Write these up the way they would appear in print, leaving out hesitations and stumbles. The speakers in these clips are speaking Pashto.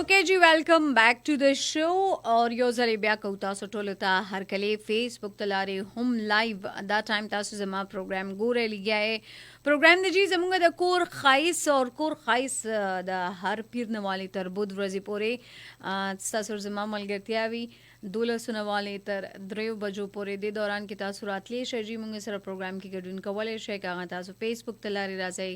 ओके जी, welcome back to the show और यो ज़रे बिया कौता सटोलता हर कले फेसबुक तलारे हम लाइव दा टाइम तासु जमा प्रोग्राम गोरे लिया है प्रोग्राम दे जी जमुंगा द कोर खाइस और कोर खाइस द हर पीर नवाली तर बुध रजी पोरे तासुर जमा मलगतियावी दूल्हा सुनवाले तर द्रेव बजो पोरे दे दौरान की तासु रातली शजी मुंगे सर प्रोग्राम की गडुन कवले शे का तासु फेसबुक तलारे राजे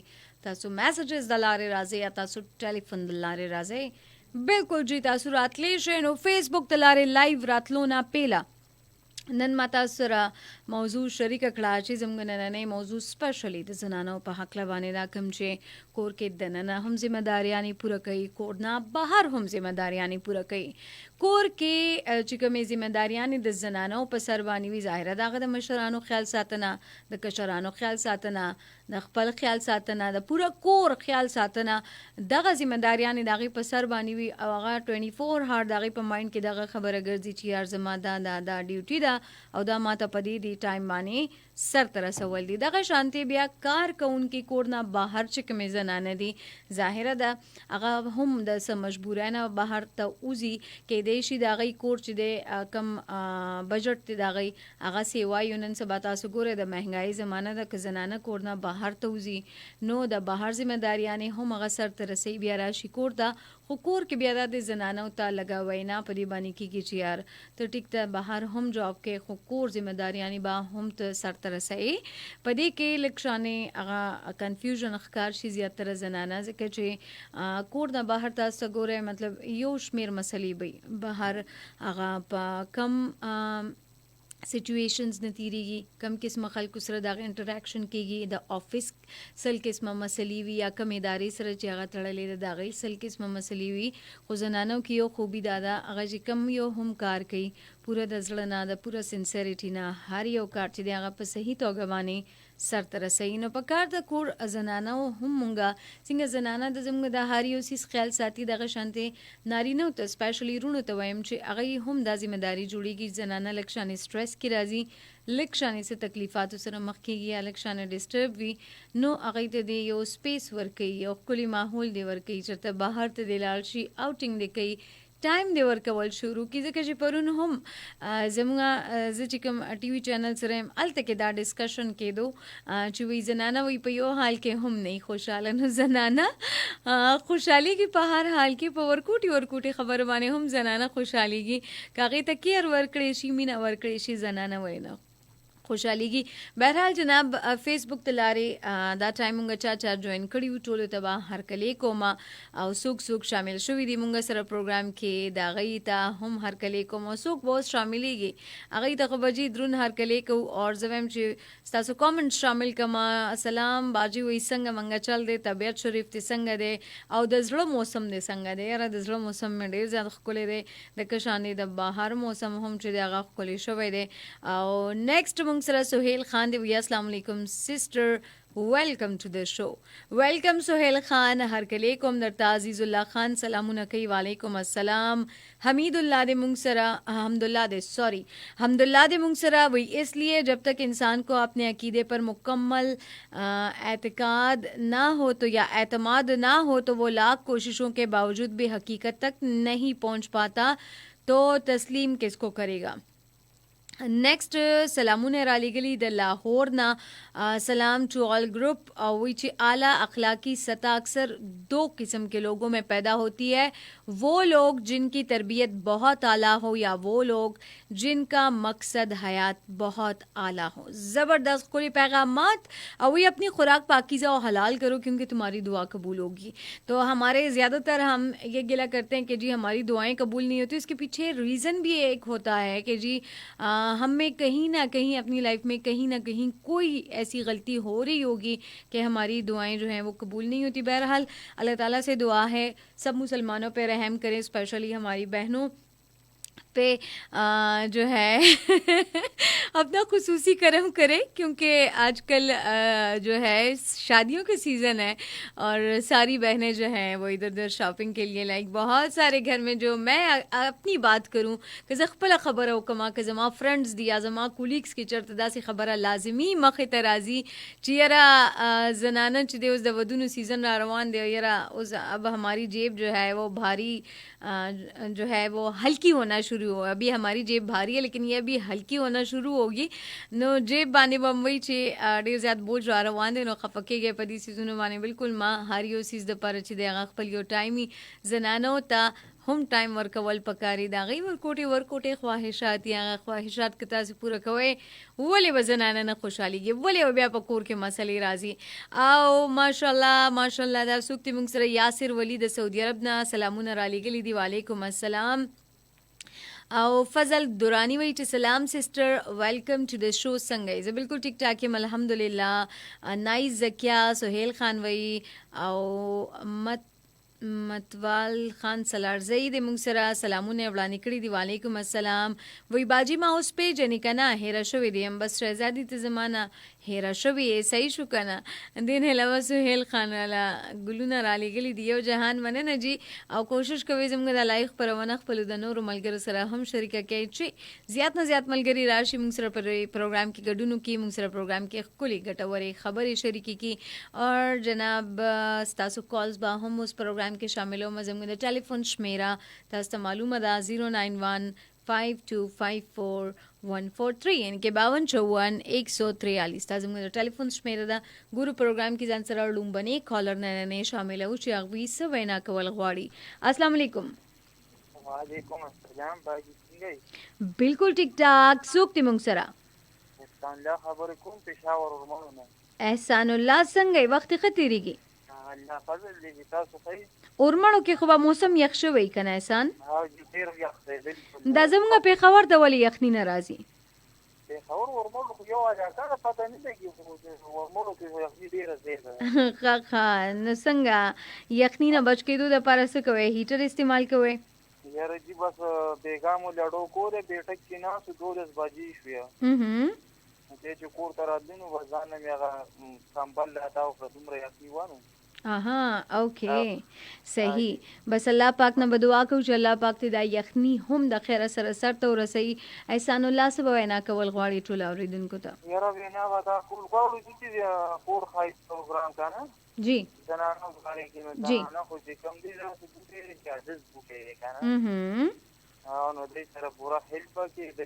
तासु मैसेजेस दलारे राजे या तासु टेलीफोन दलारे राजे बिल्कुल जी तासु रातली शेनो फेसबुक तलारे लाइव रातलोना पेला नन माता सरा मौजू शरीक कड़ा ची जमगनने मौजू स्पेशली द जनानो पे हकला बाने दा कमचे कोर के दनना हम जिम्मेदारियानी पूरा कई कोरना बाहर हम जिम्मेदारियानी पूरा कई कोर के चिकमे जिम्मेदारियानी द जनानो पे सरबानी वी जाहिर दाग द मशरानो ख्याल सातना द कशरानो ख्याल सातना द खपल ख्याल सातना द पूरा कोर ख्याल सातना दग जिम्मेदारियानी दागी पे सरबानी वी आगा 24 हार दागी पे माइंड के दग खबर गर्जी ची यार जमा दा ड्यूटी दा او دا ماته پدې دی ټایم باندې سر تر سوال دي دغه شانتي بیا کار کوونکی کورنا بهر چې کومې زنانه دي ظاهره ده هغه هم د سم مجبورانه بهر ته اوزي کې دی شي دغه کور چې د کم بجټ ته دغه هغه سیوا یونن سبا تاسو ګوره د مهنګای زمانه د زنانه کورنا بهر ته اوزي نو د بهر ځمېداریانه هم هغه سر تر سي بیا راشي کور دا خو کور کې بیا د زنانو ته لګاوي نه پدې باندې کیږي چې یار ته ټیک ته بهر هم جاب کې خو کور ځمېداریانی با هم ته سر تر سي پدې کې لکشانه هغه کنفیوژن ښکار شي زیاتره زنانه ځکه چې کور نه بهر تاسو ګوره مطلب یو شمیر مسلې به بهر هغه په کم सिचुएशंस न तीरेगी कम किस्म खल्क सर दाग इंटरेक्शन केगी द ऑफिस सल किस्म मसली वी या कम इदारे सर चागा तड़ले द दाग सल किस्म मसली वी खो जनानों की यो खूबी दादा अगर जी कम यो हम कार कई पूरा दजलना द पूरा सिंसेरिटी ना हर यो कार ची दागा पर सही तो गवाने सर तरह सही नो पकार द कोर जनाना हम मुंगा सिंग जनाना द जम द हारियो सिस ख्याल साथी दगा शांति नारी नो तो स्पेशली रुनो तो वयम चे अगई हम दा जिम्मेदारी जुड़ेगी जनाना लक्षाने स्ट्रेस की राजी लक्षाने से तकलीफात सर मखकेगी या लक्षाने डिस्टर्ब भी नो अगई ते दे यो स्पेस वर्कई यो कुली माहौल दे वर्कई चरते बाहर ते दे लालशी आउटिंग दे कई टाइम दे वर्कवल शुरू की ځکه چې پرون هم زموږه چې کوم ټي وي چینل سره الته کې دا ډسکشن کېدو چې وی زنانه وی په یو حال کې هم نه خوشاله نو زنانه خوشحالي کې په هر حال کې په ورکوټي خبر باندې هم زنانه خوشحالي کې کاغه تکیر ورکړې شي مینا ورکړې شي زنانه وینه خوشحالي کی بہرحال جناب فیسبुक تلاره دا ټایم مونږ چا جوائن کړیو ټول تبا هر کلی کوما او سوک شامل شوې دي مونږ سره پروګرام کې دا غي ته هم هر کلی کوم سوک بہت شاملېږي هغه ته خبرجي درون هر کلی کو اور زویم چې تاسو کامنټ شامل کما السلام باجی وې څنګه مونږ چل دي طبيعت شریف ته څنګه دي او د زړه موسم دي څنګه دي را د زړه موسم مې ډیر زیات خولې دي د کشانې د بهر موسم هم چې دغه خولې شوې دي او نیکسټ سر سہیل خان دی السلام علیکم سسٹر ویلکم ٹو دا شو ویلکم سہیل خان ہر کلیکم درتا عزیز اللہ خان سلامون کئی وعلیکم السلام حمید اللہ دے منگسرا حمد اللہ دے منگسرا وہی اس لیے جب تک انسان کو اپنے عقیدے پر مکمل اعتقاد نہ ہو تو یا اعتماد نہ ہو تو وہ لاکھ کوششوں کے باوجود بھی حقیقت تک نہیں پہنچ پاتا تو تسلیم کس کو کرے گا نیکسٹ سلامونه را لګلی د لاهور نه سلام ٹو آل گروپ وچ اعلیٰ اخلاقی سطح اکثر دو قسم کے لوگوں میں پیدا ہوتی ہے وہ لوگ جن کی تربیت بہت اعلیٰ ہو یا وہ لوگ جن کا مقصد حیات بہت اعلیٰ ہو زبردست کوئی پیغامات اور یہ اپنی خوراک پاکیزہ اور حلال کرو کیونکہ تمہاری دعا قبول ہوگی تو ہمارے زیادہ تر ہم یہ گلا کرتے ہیں کہ جی ہماری دعائیں قبول نہیں ہوتی اس کے پیچھے ریزن بھی ایک ہوتا ہے کہ جی ہم میں کہیں نہ کہیں اپنی لائف میں کہیں نہ کہیں کوئی ایسی غلطی ہو رہی ہوگی کہ ہماری دعائیں جو ہیں وہ قبول نہیں ہوتی بہرحال اللہ تعالیٰ سے دعا ہے سب مسلمانوں پہ رحم کریں اسپیشلی ہماری بہنوں पे जो है अपना खुसूसी करम करे, क्योंकि आजकल जो है शादियों का सीज़न है और सारी बहनें जो हैं वो इधर उधर शॉपिंग के लिए लाइक बहुत सारे घर में जो मैं अपनी बात करूँ कि ज़खपला ख़बर हो कमा के जमा फ्रेंड्स दिया जमा कुलीग्स की चरतदा से ख़बर लाजमी मख तराजी चियरा जनाना चिदे उस दवदुन सीज़न रवान दे यरा उस अब हमारी जेब जो है वो भारी जो है वो हल्की होना शुरू हो। अभी हमारी जेब भारी है लेकिन ये अभी हल्की होना शुरू होगी। नो जेब बाने बम्बई चे डेर ज़्यादा बोझ रवान दे नो खफके गए पदी सीज़न बाने बिल्कुल माँ हारियो सीज़ द पर चे दे खपलियो टाइमी जनानो ता हम टाइम वर्कवल पकारी दागी वर्कोटे ख्वाहिशात या ख्वाहिशात के तासी पूरा कवे वले वजनाना न खुशहाली गे वले बया पकोर के मसले राजी आओ माशाल्लाह दा सुक्ति मुंग सर यासिर वली द सऊदी अरब ना सलामुन राली गली दी वालेकुम अस्सलाम। आओ फजल दुरानी वही टू सलाम sister welcome to the show संगई ज बिल्कुल ठीक ठाक है अल्हम्दुलिल्लाह। नाइस जकिया सोहेल खान वही आओ मतवाल खान सलारजई दे मुंग सरा सलामुने वड़ानी कड़ी दी वालेकुम अस्सलाम। वही बाजी माँ उस पे जनिकना हेरा शोवी दी हम बस शहजादी ते ज़माना हेरा शोवी है सही शुकना दिन है लवा सुहेल खान वाला गुलूना राली गली दियो जहान मने न जी और कोशिश कवे जमगदा लाइक पर वनख पलुदा नूर मलगर सरा हम शरीका के चे ज़्यादा न ज़्यादा मलगरी राशि मुंग सरा पर प्रोग्राम की गडुनु की मुंग सरा प्रोग्राम के कुली गटवरे खबर शरीकी की और जनाब स्तासु कॉल्स बा हम उस प्रोग्राम के शामिलों मजमगदा टेलीफोन शमेरा तास्ता मालूम दा 09152544143 यानी कि 52544143 ताजम टेलीफोन शमेरा दा गुरु प्रोग्राम की जानसरा लूम बने कॉलर ने शामिल हो चागवी सवैना कवल गवाड़ी। अस्सलाम वालेकुम। वालेकुम अस्सलाम बाजी सिंगई बिल्कुल ठीक ठाक सुक्ति मुंगसरा एहसानुल्लाह खबरकुम पेशावर उर्माना एहसानुल्लाह संगई वक्त खतीरीगी अल्लाह फजल दी तासु सही उर्मणो के खुबा मौसम यख शोई कना एहसान हां जी ډیر یخ دی بالکل دا زمونږ په خبر ته ولې یخني ناراضي په خبر ورمړو خو یو اجازه ده پته نه لګي خو ورمړو کې یخني ډیر زیاته خا نو څنګه یخني نه بچ کېدو د پاره څه کوي هیټر استعمال کوي یاره جی بس بیګامو لړو کو ده بیٹک کې نه سو 12 بجې شویا ته چې کور تر ادینو وزن مې هغه سنبال لا تا او دومره یخني وانه اها اوکے صحیح بس الله پاک نه بدعا کو چې الله پاک ته د یخنی هم د خیر سره سر ته ورسي احسان الله سبا وینا کول غواړي ټول اوریدونکو ته یاره وینا وتا کول غواړو چې کور خای پروګرام کنه جی زنانو باندې کې جی نه خو چې کم دي راځي چې اجازه وکړي کنه نو دې سره پورا هیلپ کې د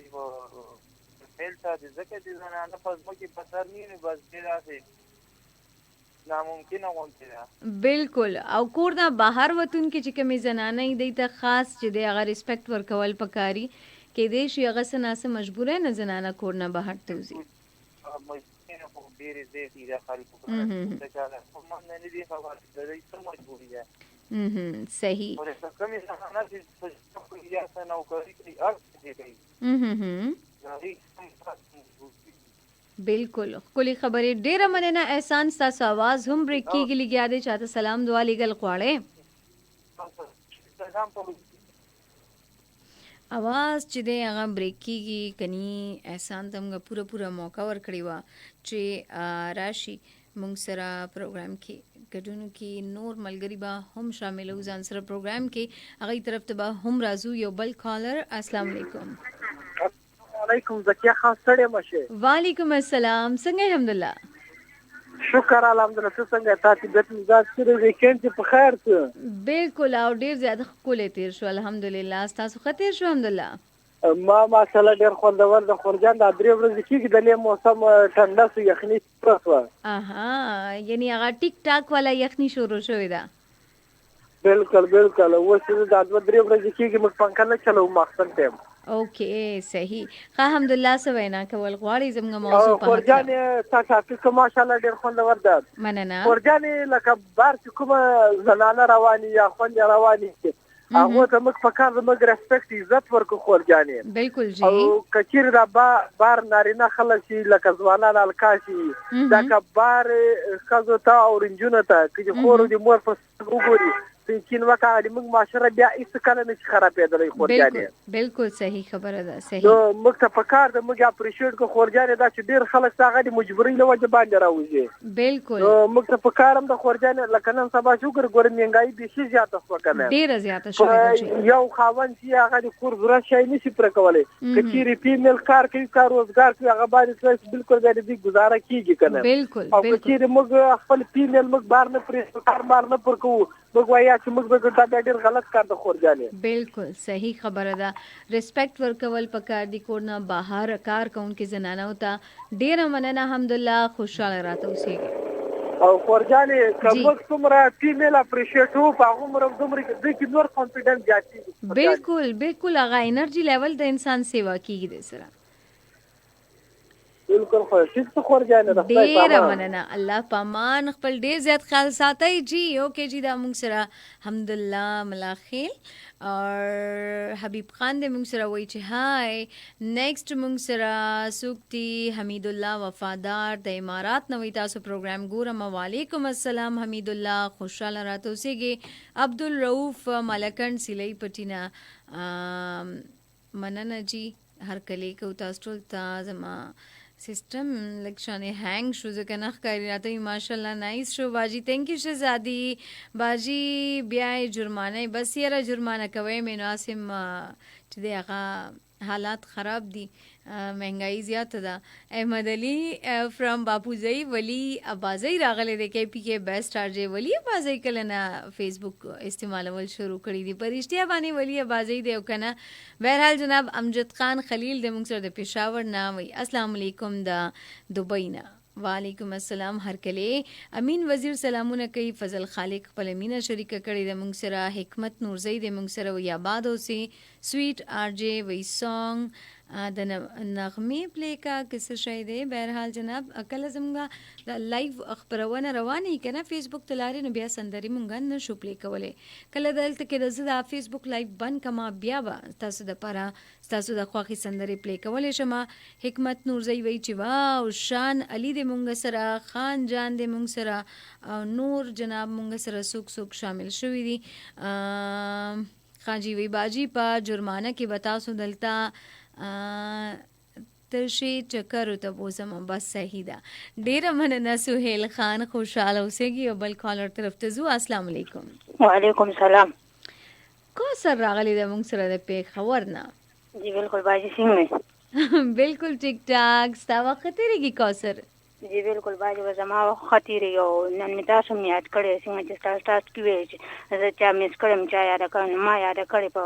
هیلث د زکه دي زنانو په ځمکه کې بسر نه بس دې راځي ناممکن غونډه بالکل او کور نه بهر وتون کې چې کومې زنانه دی ته خاص چې دی هغه ریسپیکټ ورکول پکاري کې دې شي هغه سناسه مجبور نه زنانه کور نه بهر ته وزي مجبور په ډیر زیاتې د خلکو په چاله کوم نه دي خبره د دې مجبوري ده صحیح او څه کومې زنانه چې په یا سنو کوي ارڅ دي बिल्कुल कुली खबरें डेरा मनना एहसान सासु आवाज हम ब्रेक की गली यादे चाहते सलाम दुआ लेगल क्वाड़े आवाज चिदे आगा ब्रेक की कनी एहसान तमगा पूरा मौका वर खड़ीवा चे राशि मुंगसरा प्रोग्राम के गडुनु की नूर मलगरीबा हम शामिल हो जानसरा प्रोग्राम के अगली तरफ तबा हम राजू यो बल कॉलर अस्सलाम वालेकुम वालेकुम زکیه خان سره مشه वालेकुम अस्सलाम څنګه الحمدلله شکر الحمدلله څه څنګه تاسو د مزاج سره ویکند په خیر څه بالکل او ډیر زیات خولې تیر شو الحمدلله تاسو خطر شو الحمدلله ما ماشاءالله ډیر خوندور د خورجان د درې ورځې کېږي د له موسم ټنډه سو یخني پرسو اها یعنی هغه ټیک ټاک والا یخني شروع شوې ده بالکل اوس د درې ورځې کېږي مخ پنکه نه چلو مخسن ټیم اوکے صحیح ښه الحمدلله سوینا کول غواړي زموږ موضوع په خورجان تاسو ماشاءالله ډیر خوندور ده مننه خورجان لکه بار کوم زنانه رواني یا خوند رواني هغه ته موږ په کار موږ ریسپیکټ عزت ورکو خورجان بالکل جی او کچیر دا بار نارینه خلک شي لکه ځوانان الکاشي دا کبار خزو ته او رنجونه ته چې خور دي مور په وګوري یقین وکړه چې موږ معاشره بیا هیڅ کله نشي خرابېدلی خورجانې. بالکل صحیح خبره ده. نو صحیح موږ ته پکار ده موږ اپریشیټ کړو خورجانې دا چې ډېر خلک ته هغه د مجبورۍ له وجې باندې راوځي. بالکل نو موږ ته پکار هم د خورجانې لکه نن سبا چې وګورې ګورې مهنګایي بیخي زیاته شوه که نه ډېره زیاته شوې ده. یو خاوند چې هغه د کور ضرورت شی نشي پوره کولی که چیرې فیمیل کار کوي کار روزګار کوي هغه باندې بالکل بیا د دوی ګزاره کېږي که نه. بالکل او که چیرې موږ خپل فیمیل موږ بار نه پرې کار بار نه پر کوو موږ وایو چې موږ به دا بیا ډېر غلط کار ده خورجانې. بالکل صحیح خبره ده. ریسپیکټ ورکول پکار دي. کور نه بهر کار کوونکې زنانو ته ډېره مننه. الحمدلله خوشحاله راته اوسېږي. او خورجانې که موږ څومره فیمیل اپریشیټ وو په هغومره دومره دوی کې نور کانفیډنس زیاتېږي. بالکل بالکل هغه انرژي لیول د انسان سیوا کېږي د سره. بالکل خو ٹھیک څه خورجانې د خدای ډېره مننه. الله پامان خپل ډېر زیات خیال ساتئ جی. اوکې جی دا موږ سره الحمدلله ملاخیل اور حبیب خان دې موږ سره وایي چې هاي. نیکسټ موږ سره څوک دي؟ حمید الله وفادار د امارات نه وایي تاسو پروګرام ګورم. وعلیکم السلام حمید الله خوشحاله راته اوسېږي. عبدالرؤف ملکن سیلۍ پټینه مننه جی. هر کلی کو تاسو ټول ته زما سیستم لکشانه هنگ شو ځکه نه ښکاري راته. ماشاءالله نایس شو باجی. تھینک یو شهزادی باجی. بیا جرمانه بس یاره جرمانه کوي مې ناسم چې دی هغه حالات خراب دي مهنګایي زیاته ده. احمد علي فرام باپوزی ولی ابازی راغلی دی. کې پی کې بیسٹ آر جے ولی ابازی کله نه فیسبوک استعمالول شروع کړی دي. پرشتیا باندې ولی ابازی دی او کنه. بهرحال جناب امجد خان خلیل د موږ سره د پېښور نه وایي السلام علیکم د دوبۍ نه. وعلیکم السلام هر کله. امین وزیر سلامونه کوي. فضل خالق خپل مینه شریکه کړي د موږ سره. حکمت نورزی د موږ سره وي آباد اوسې. سویټ آر جے وی سانګ د نغمې پلی کا کس شی دی. بهرحال جناب کله زموږ د لایو خپرونه روانه که نه فیسبوک ته لارې نو بیا سندرې مونږ نه شو پلی کولی. کله دلته کې د زه د فیسبوک لایو بند کما بیا به تاسو دپاره ستاسو د خوښې سندرې پلی کولی شمه. حکمت نورزی وایي چې واو شان علي د مونږ سره. خان جان د مونږ سره او نور جناب مونږ سره څوک شامل شوي دي. خاجي وی باجی په جرمانه کې به تاسو دلته ترشي چکر ته بوزم. بس صحیح ده. ډیره مننه سهیل خان خوشاله اوسېږي. او بل کالر طرف ته ځو. السلام علیکم. وعلیکم السلام. کوثر راغلی د موږ سره د پېښور نه. جی بالکل باجی څنګه بالکل ټیک ټاک. ستا وخت تېرېږي کوثر؟ جی بالکل باجی به زما وخت تېرېږي او نن مې تاسو هم یاد کړی څنګه چې ستا سټارټ کې ویل چې زه چا میس کړم چا یاده کړم ما یاده کړې په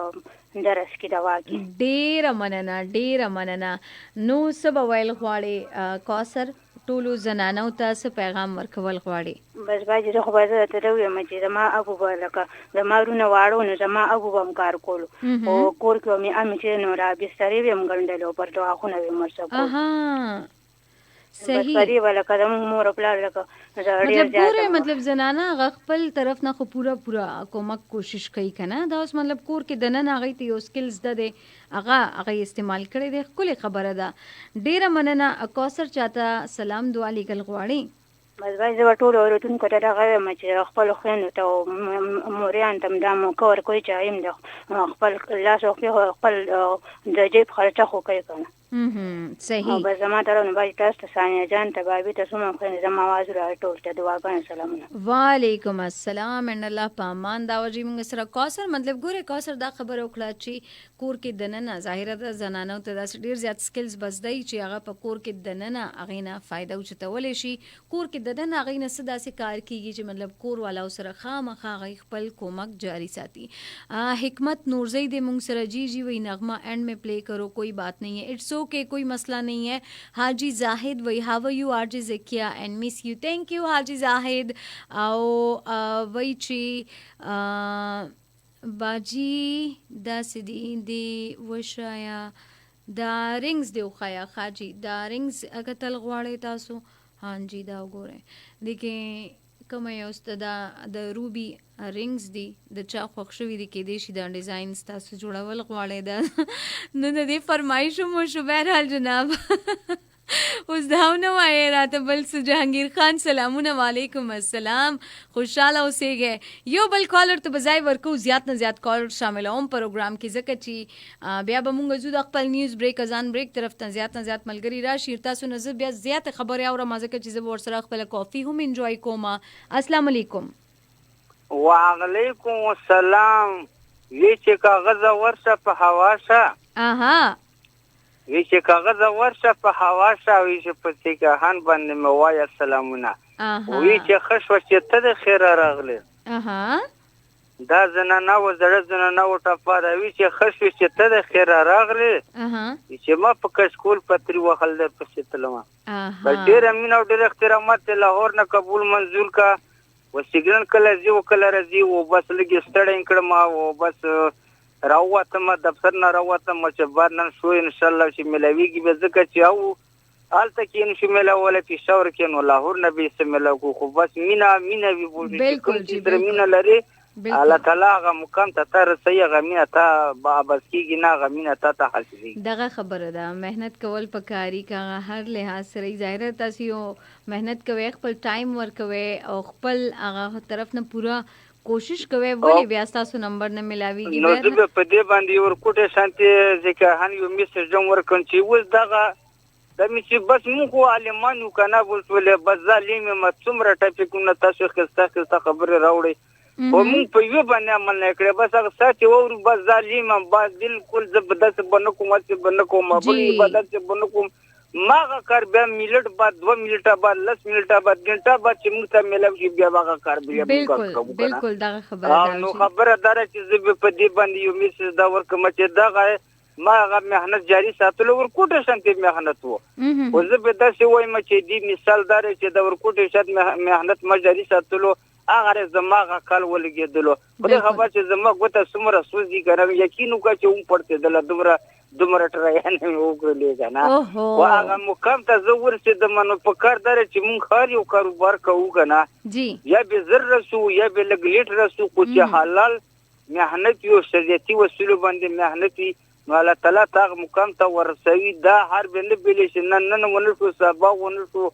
درس کې دوا کې. ډېره مننه ډېره مننه. نو څه به ویل غواړې کوثر ټولو زنانو ته څه پیغام ورکول غواړې؟ بس باجی زه خو به زه درته ویم چې زما ابو به لکه زما رونه واړه نو زما ابو به هم کار کولو او کور کې به مې امې چې نو را بسترې به هم ګنډلې او پر دعاخونه به یې ورڅه کول. صحیح. بس پرې به لکه زموږ مور او پلار لکه مطلب ګوره مطلب زنانه هغه خپل طرف نه خو پوره کومک کوشش کوي که نه. دا اوس مطلب کور کې دننه هغوی ته یو سکل زده دی هغه استعمال کړی دی. ښکلې خبره ده. ډېره مننه. کوثر چاته سلام دعا لیکل غواړي؟ بس باید زه به ټولو اورېدونکو ته دغه وایم چې خپلو خویندو ته او موریانو ته هم دا موقع ورکوي چې هغوی هم د خپل لاس او خپل د جیب خرچه خو کوي که نه. صحیح. او بس زما طرف نه باید تاسو ته ثانیه جان ته بابي ته څومره خویندې زما اواز راوړي ټول ته دعاګانې سلامونه. وعلیکم السلام اینډ الله پامان. دا وجې موږ سره کوثر مطلب ګوره کوثر دا خبره وکړه چې کور کې دننه ظاهره ده زنانو ته داسې ډېر زیات سکلز بس دی چې هغه په کور کې دننه هغې نه فایده اوچتولی شي. کور کې دننه هغې نه څه داسې کار کېږي چې مطلب کور والاو سره خامخا هغوی خپل کومک جاری ساتي. حکمت نورزی دې موږ سره جی وی نغمه اینڈ میں پلے کرو کوئی بات نہیں ہے. اٹس اوکے کوئی مسئلہ نہیں ہے. حاجی زاہد وی ہاو یو آر جی زکیہ اینڈ مس یو. تھینک یو حاجی زاہد. او وی چې باجی داسې دي د وشایا دا رنګز دی وښایه خاجي دا رنګز کتل غواړئ تاسو. ها جی دا وګورئ دې کې کومه یو دا د روبي رنګز دي د چا خوښ شوي دي کیدای شي دا ډیزاین ستاسو جوړول غواړئ دا نو د دې فرمایش مو شو. بهرحال جناب اوس داونه وایې راته بل څه جهانگیر خان سلامونه وعلیکم السلام خوشحاله اوسېږئ یو بل کالر ته به ځای ورکو زیات نه زیات کالر شاملوم پروګرام کې ځکه چې بیا به مونږ ځو د خپل نیوز بریک اذان بریک طرف ته زیات نه زیات ملګري راشي تاسو نه زه بیا زیات خبرې اورم ځکه چې زه به ورسره خپله کافي هم انجوای کوم السلام علیکم وعلیکم السلام وی چې کاغذ ورشه په هوا شه اها وی چې کاغذ ورشه په هوا شه وی چې په تیګهان باندې مې وایه سلامونه وی چې ښه شوه چې ته د خیره راغلې اها دا زنانه و زړه زنانه و ټپه ده وی چې ښه شوې چې ته د خیره راغلې چې ما په کشکول پتري وهل در پسې تلمه بس ډېره مینه او ډېر احترامات د لاهور نه قبول منظور کا و سیګرن کله ځي و کله راځي و بس لږ ستړی کړم و بس راووتم دفتر نه راووتم چې بار نن شو انشاءالله چې میلاویږي به ځکه چې او هلته کې نشو میلاولی پېښور کې نو لاهور نه به یې څه میلاو کړو خو بس مینه وي بولي کوم چې سره مینه لري الله تعالی هغه مقام ته ته رسوي هغه مینه ته بس کېږي نه هغه مینه ته حاصلېږي دغه خبره ده محنت کول پکاري که هر لحاظ سره ظاهره تاسو یو محنت کوئ خپل ټایم ورکوئ او خپل هغه طرف نه پوره کوشش کوي ولې بیا تاسو نمبر نه ملاويږي نو زه په دې باندې ورکوټه شانتي ځکه هن یو میسج جوړ ورکړم چې وز دغه د می چې بس موږ عالمانو کنه ولې بس ظالم ما څومره ټاپیکونه تاسو خسته خبره راوړي او موږ په یو باندې عمل نه کړی بس هغه ساتي او بس ظالم بس بالکل زبردست بنه کوم چې بنه کوم بل عبادت بنه کوم ماغه کار بیا منټ بعد 2 منټه بعد 10 منټه بعد غنټه بعد چې موږ ته ملو شي بیا هغه کار بیا بالکل دا خبره ده نو خبره دار چې زه په دې باندې یو میسج دا ورکم چې دا ما هغه مهنت جاری ساتلو ورکوټه شانتي مهنت وو او زه به دا څه وایم چې دې مثال دار چې دا ورکوټه شات مهنت ما جاری ساتلو هغه زماغه کال ولګېدلو خو خبر چې زما ګوته سمره سوزي کنه یقین وکړه چې اون پړته دله دومره ټرایان وګړلې کنه او هغه مقام ته زه ورسېدم نو په کار دار چې مونږ خار یو کاروبار کوو کنه جی یا به زر رسو یا به لګ لیټ رسو خو چې حلال مهنت یو شریعتي وسیلو باندې مهنت نو الله تعالی تاغ مقام ته ورسوي دا هر بنه بلې چې نن ونه شو سبا ونه شو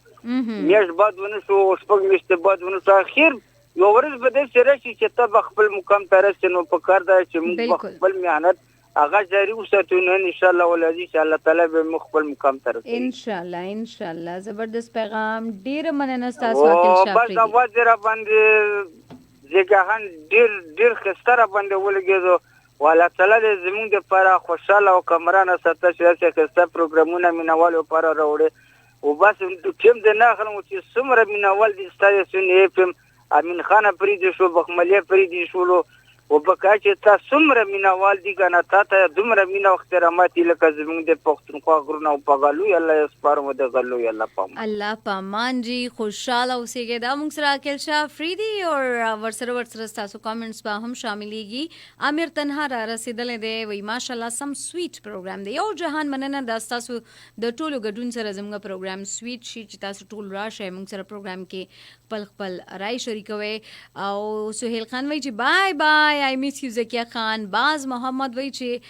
میاش بعد ونه شو شپږ میاشتې بعد ونه شو اخر یو ورځ به دې سره چې ته خپل مقام ته رسې نو په کار دا چې موږ خپل مهنت هغه جاری وساتو نو ان شاء الله ولادي چې الله تعالی به مخبل مقام ته رسوي ان شاء الله زبردست پیغام ډیر مننه تاسو عاقل شافعي بس اواز را باندې ځکه ډیر خستره باندې ولګېدو والله تعالی دې زموږ د لپاره خوشاله او کمرانه ساته چې خسته پروګرامونه مینوالو لپاره راوړي او بس کوم د نه خلک چې څومره مینوال دي ستاسو سنې فهم امین خان پریدي شو بخملیه پریدي شو او بکا چې تاسو څومره مینوال دي کنه ته دومره مینا احترامات لکه زموږ د پښتونخوا غرونه او پغالو الله سپارم د غلو الله پامان جی خوشاله اوسېږي دا موږ سره عاقل شافعي او ورسره تاسو کامنټس به هم شاملېږي امیر تنها را رسیدلې دی وای ماشاءالله سم سویټ پروګرام دی یو جهان مننه دا تاسو د ټولو ګډون سره زموږ پروګرام سویټ شي چې تاسو ټول راشئ موږ سره پروګرام کې خپل رائے شریکوي او سہیل خان وای چې بای بای I miss you زکیه خان باز محمد وای چې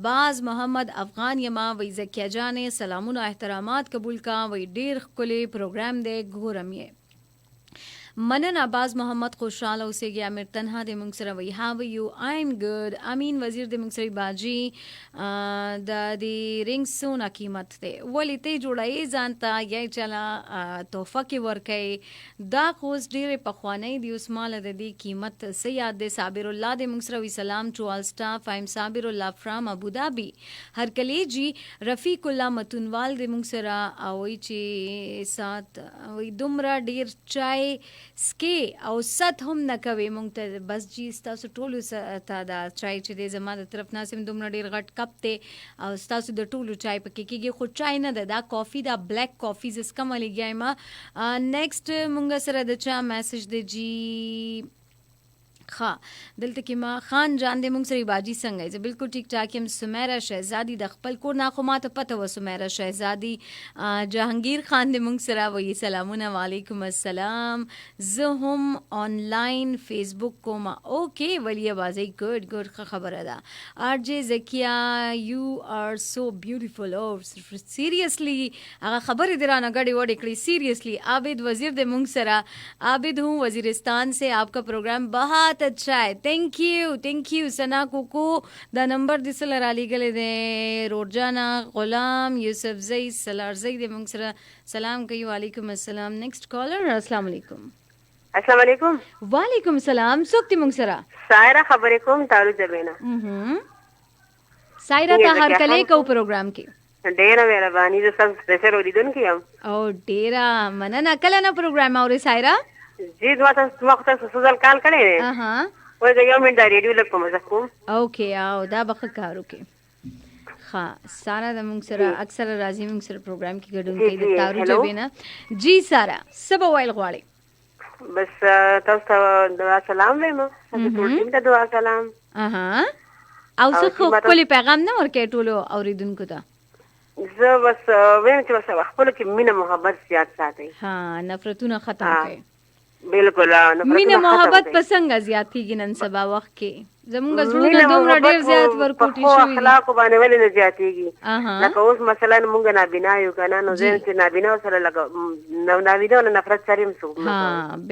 باز محمد افغان یما وای زکیه جانې سلامونه احترامات قبول کا وای ډیر ښکلی پروګرام دی ګورم یې مننه باز محمد خوشاله اوسېږي امیر تنها د موږ سره وای هاو یو آی ایم ګډ امین وزیر د موږ سره باجی د دې رنګ سونه قیمت دی ولې ته جوړای ځانته یا چلا تحفه کې ورکې دا خوز ډیره پخوانی دی اوس مال د دې قیمت سه یاد دی صابر الله د موږ سره وی سلام ټو آل سټاف ایم صابر الله فرام ابو ظبي هر کلی جی رفیق الله متونوال د موږ سره او چې سات وی دومره ډیر چای سکي او ست هم نه کوي مونږ ته بس جی تاسو ټولو ته دا چای چې د زما د طرف ناسم دومره ډیر غټ کپ ته او تاسو د ټولو چای پکې کېږي خو چای نه ده دا کافي دا بلیک کافي ز کم لګیایم نیکسټ مونږ سره د چا میسج دی جی ښه دلته کې ما خان جان دې موږ سره باجی څنګه زه بالکل ټیک ټاک یم. سمیرا شهزادي د خپل کور نه خو ماته پته و سمیرا شهزادي. جهانگیر خان دې موږ سره وایي سلامونه وعلیکم السلام. زه هم آنلاین فیسبوک کوم. اوکې ولی بازی ګډ ګډ خبره ده. آر جے زکیه یو آر سو بیوټیفل. او سیریسلی هغه خبرې دې رانه ګډې وډې کړې. سیریسلی عابد وزیر دې موږ سره. عابد ہوں وزیرستان سے. آپ کا پروگرام بہت اچھا ہے. تھینک یو سنا کوکو. دا نمبر دې سره را لیږلی دی. روډجانا غلام یوسف زئی سلارزئی دې موږ سره سلام کوي. وعلیکم السلام. نیکسٹ کالر. السلام علیکم. السلام علیکم. وعلیکم السلام. څوک دې موږ سره؟ سایرا خبرې کوم تارو جبینا. سایرا ته هر کله کو پروګرام کې ډیره مهرباني. زه سم سپیشل اوریدونکې یم. او ډیره مننه. کله نه پروګرام اورې سایرا؟ جی دوه وخت سوزل کال کړی دی. وای دا یو منټ دا ریډیو لږ په مزه کوم. اوکې او دا به ښه کار وکړي. ښه سارا د موږ سره اکثر راځي موږ سره پروګرام کې ګډون کوي د تارو جبینا. جی سارا څه به ویل غواړې؟ بس تاسو ته دعا سلام وایم. ټول ټیم ته دعا سلام. او څه خپل پیغام نه ورکې ټولو اوریدونکو ته؟ زه بس وایم چې بس خپل کې مینه محبت زیات ساتئ. نفرتونه ختم کړئ. بالکل مینه محبت په څنګه زیات کیږي نن سبا وخت کې؟ زمونږ زړونه دومره ډېر زیات ورکوټي شوي دي. اخلاقو باندې ولې نه زیاتېږي؟ لکه اوس مثلا مونږ نابینا یو که نه، نو ذهن چې نابینا سره لکه نابینا له نفرت سره هم څوک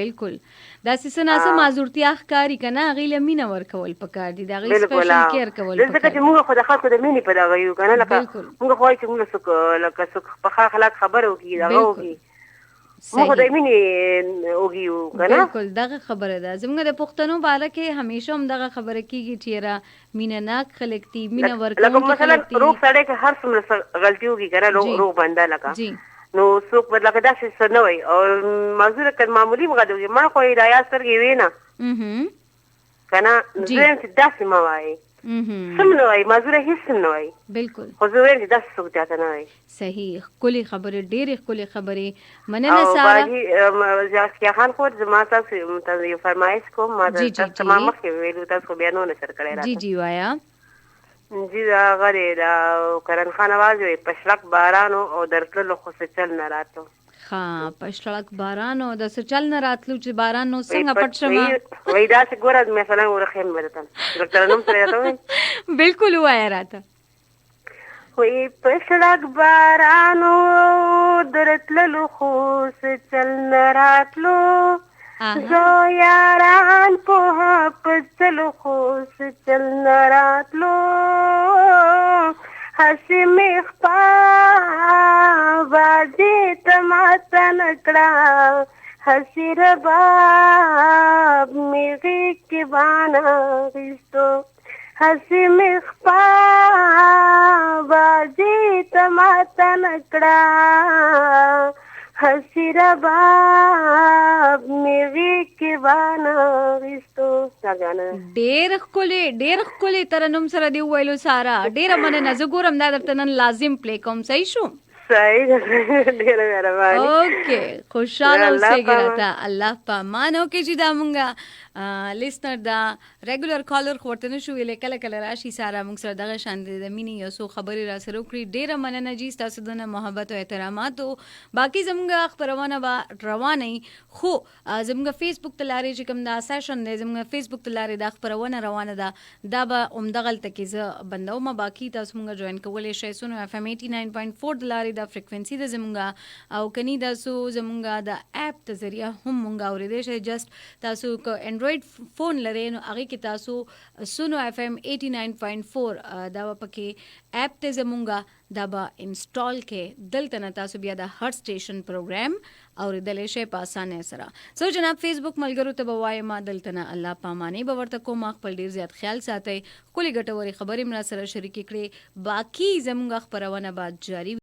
بالکل داسې څه ناسه معذورتیا ښکاري که نه، هغې له مینه ورکول پکار دي، د هغې سپیشل کیر کول پکار دي. ځکه چې مونږ خو د خلکو د مینې په دغه یو که نه، لکه مونږ خو وایو چې مونږ څوک لکه څوک په ښه اخلاق خبره وکړي دغه وکړي، مونږ د مینې وږي یو که نه. بالکل دغه خبره ده. زموږ د پښتنو باره کې همیشه هم دغه خبره کېږي چې یاره مینه ناک خلک دي، مینه ورکوونکي خلک دي. روغ سړی که هر څومره غلطي وکړي که نه، روغ بنده لکه نو څوک به لکه داسې څه نه وایي. او معذوره که معمولي هم غلطي وکړي، ما خو یې د حیا سترګې وې نه که نه، زه یم چې داسې مه وایي، سم نه وایي، معذوره هېڅ هم نه وایي. بالکل خو زه وایم چې داسې څوک چاته نه وایي. صحیح، ښکلې خبرې، ډېرې ښکلې خبرې. مننه سارا. زیاسکیا خان خور زما تاسو ته یو فرمایش کوم. ما تاسو ما مخکې ویلو، تاسو خو بیا نو نشر کړی راته. جی جی وایا. جی دا هغه دی دا کرن خان آواز وایي په شړک بارانو او در تللو خو څه چل نه راتلو. ښه په شړک باران او د څه چل نه راتلو چې باران نو څنګه پټ شمه. وایي داسې ګوره مثلا ورخیم به درته ډاکټر نوم سره راته وایي. بالکل ووایه راته. وایي په شړک بارانو در تللو خو څه چل نه راتلو، زه یاران پوهه په چلو خو څه چل نه راتلو، هسې مې خپه بازي ته ماته نه کړه، هسې رباب مې غېږ کې بانه اخیستو، هسې مې خپه بازي ته ماته نه کړه، هسې رباب مې غېږ کې بانه اخیستو. ډېر ښکلې ترنم سره دې وویلو سارا، ډېره مننه. زه ګورم دا درته نن لازم پلی کوم. صحیح شو؟ صحیح ده، ډېره مهرباني. اوکې خوشحاله اوسېږي راته. الله په امان وکړي چې دا مونږه لیسنر دا ریګولر کالر خو ورته نه شو ویلی، کله کله راشي سارا موږ سره دغه شان د مینې یو څو خبرې را سره وکړي. ډېره مننه جي ستاسو دونه محبت او احتراماتو. باقي زموږ خپرونه به روانه وي، خو زموږ فیسبوک ته لارې چې کوم دا سیشن دی زموږ فیسبوک ته لارې دا خپرونه روانه ده، دا به همدغلته کې زه بندوم. باقي تاسو مونږ جوین کولی شئ. سونو اف ام 89.4 د لارې دا فریکوینسي ده زموږ، او کني تاسو زموږ د اپ ته ذریعه هم مونږ اورېدی شئ. جسټ تاسو که انډرایډ فون لرئ نو هغې کې تاسو سونو اف ام 89.4 دا به پکې اپ ته زموږ دا به انسټال کې، دلته نه تاسو بیا د هر سټیشن پروګرام اورېدلی شئ په اسانۍ سره. سو جناب فیسبوک ملګرو ته به وایم دلته نه الله په امانۍ به ورته کوم. خپل ډېر زیات خیال ساتئ. ښکلې ګټورې خبرې مې را سره شریکې کړې. باقي زموږ خپرونه به جاري